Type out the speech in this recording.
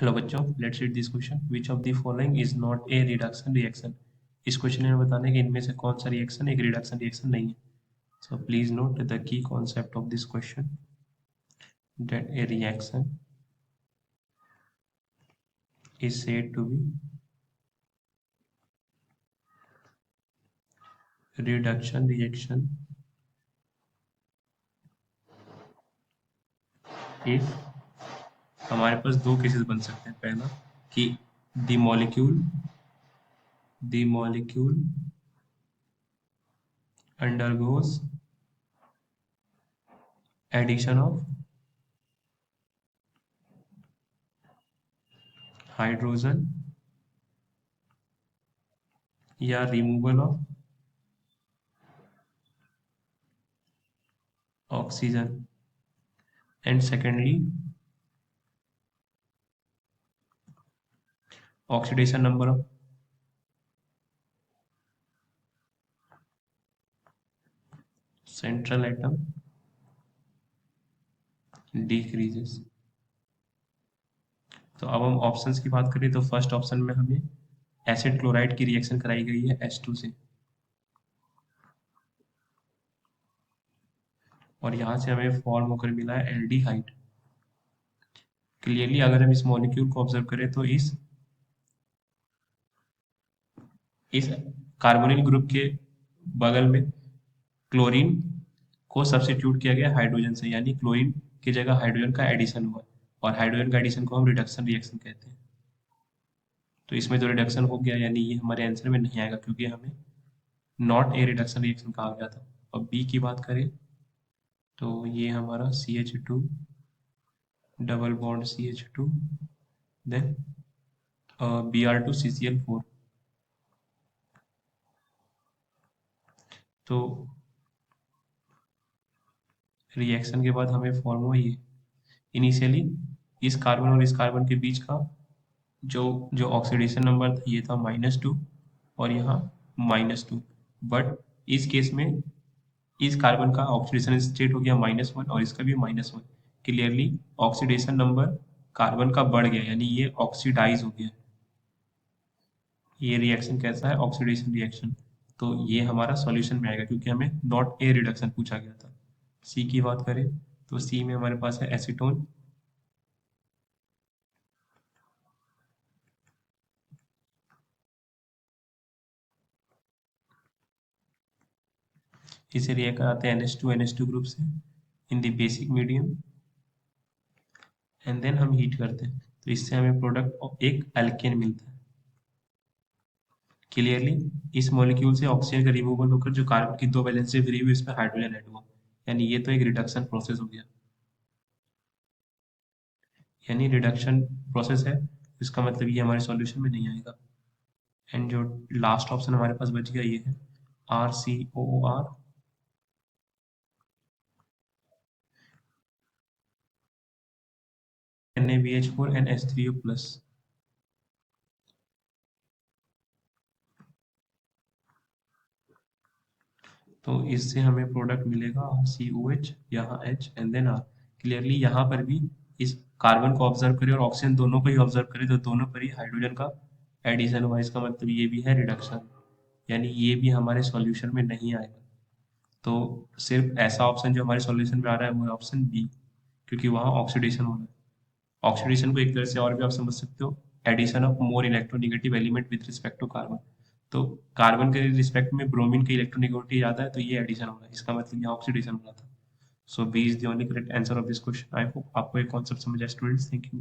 Hello बच्चों, let's read this question. Which of the following is not a reduction reaction. इस question में बताना है कि इनमें से कौन सा रिएक्शन एक रिडक्शन रिएक्शन नहीं है. So please note the key concept of this question, that a reaction is said to be reduction reaction if हमारे पास दो केसेस बन सकते हैं. पहला कि the molecule undergoes addition of hydrogen या removal of oxygen. And secondly, oxidation number of central atom decreases. तो अब हम ऑप्शंस की बात करें तो फर्स्ट ऑप्शन में हमें एसिड क्लोराइड की रिएक्शन कराई गई है H2 से, और यहाँ से हमें फॉर्म होकर मिला है एल्डिहाइड. क्लियरली अगर हम इस मॉलिक्यूल को ऑब्जर्व करें तो इस कार्बोनिल ग्रुप के बगल में क्लोरीन को सब्स्टिट्यूट किया गया हाइड्रोजन से, यानी क्लोरीन की जगह हाइड्रोजन का एडिशन हुआ, और हाइड्रोजन का एडिशन को हम रिडक्शन रिएक्शन कहते हैं. तो इसमें तो रिडक्शन हो गया, यानी ये हमारे आंसर में नहीं आएगा क्योंकि हमें नॉट ए रिडक्शन रिएक्शन कहा गया था. अब बी की बात करें तो ये हमारा CH2 double bond CH2 then Br2CCl4. तो रिएक्शन के बाद हमें फॉर्म हुआ ये. इनिशियली इस कार्बन और इस कार्बन के बीच का जो जो ऑक्सीडेशन नंबर था ये था -2 और यहाँ -2. बट इस केस में इस कार्बन का ऑक्सीडेशन स्टेट हो गया -1 और इसका भी -1. क्लियरली ऑक्सीडेशन नंबर कार्बन का बढ़ गया, यानी ये ऑक्सीडाइज हो गया. ये रिएक्शन कैसा है? Oxidation reaction. तो ये हमारा सॉल्यूशन में आएगा क्योंकि हमें नॉट ए रिडक्शन पूछा गया था. सी की बात करें तो सी में हमारे पास है एसीटोन. इसे रिएक्ट कराते हैं NH2 ग्रुप से in the basic medium, and then हम हीट करते हैं तो इससे हमें प्रोडक्ट एक एल्केन मिलता है. क्लियरली इस मॉलिक्यूल से ऑक्सीजन का रिमूवल होकर जो कार्बन की दो वैलेंस से फ्री हुई इसमें हाइड्रोजन ऐड हुआ, यानी ये तो एक रिडक्शन प्रोसेस हो गया, यानी रिडक्शन प्रोसेस है. इसका मतलब ये हमारे सॉल्यूशन में नहीं आएगा. एंड जो लास्ट ऑप्शन हमारे पास बच गया ये है RCOOR NaBH4 NH3O+. तो इससे हमें प्रोडक्ट मिलेगा COH, यहाँ H and then R. Clearly यहाँ पर भी इस कार्बन को ऑब्जर्व करें और ऑक्सीजन दोनों को ही ऑब्जर्व करें तो दोनों पर ही हाइड्रोजन का एडिशन हुआ. इसका मतलब ये भी है रिडक्शन, यानी ये भी हमारे सॉल्यूशन में नहीं आएगा. तो सिर्फ ऐसा ऑप्शन जो हमारे सॉल्यूशन में आ रहा है वो है ऑप्शन बी, क्योंकि वहाँ ऑक्सीडेशन हो रहा है. ऑक्सीडेशन को एक तरह से और भी आप समझ सकते हो, addition of more electronegative element with respect to carbon. तो कार्बन के रिस्पेक्ट में ब्रोमीन की इलेक्ट्रोनेगेटिविटी ज़्यादा है तो ये एडिशन हो रहा है, इसका मतलब यहाँ ऑक्सीडेशन हो रहा था. So B is the only correct answer of this question. I hope आपको एक कॉन्सेप्ट समझ आया स्टूडेंट्स. Thank you.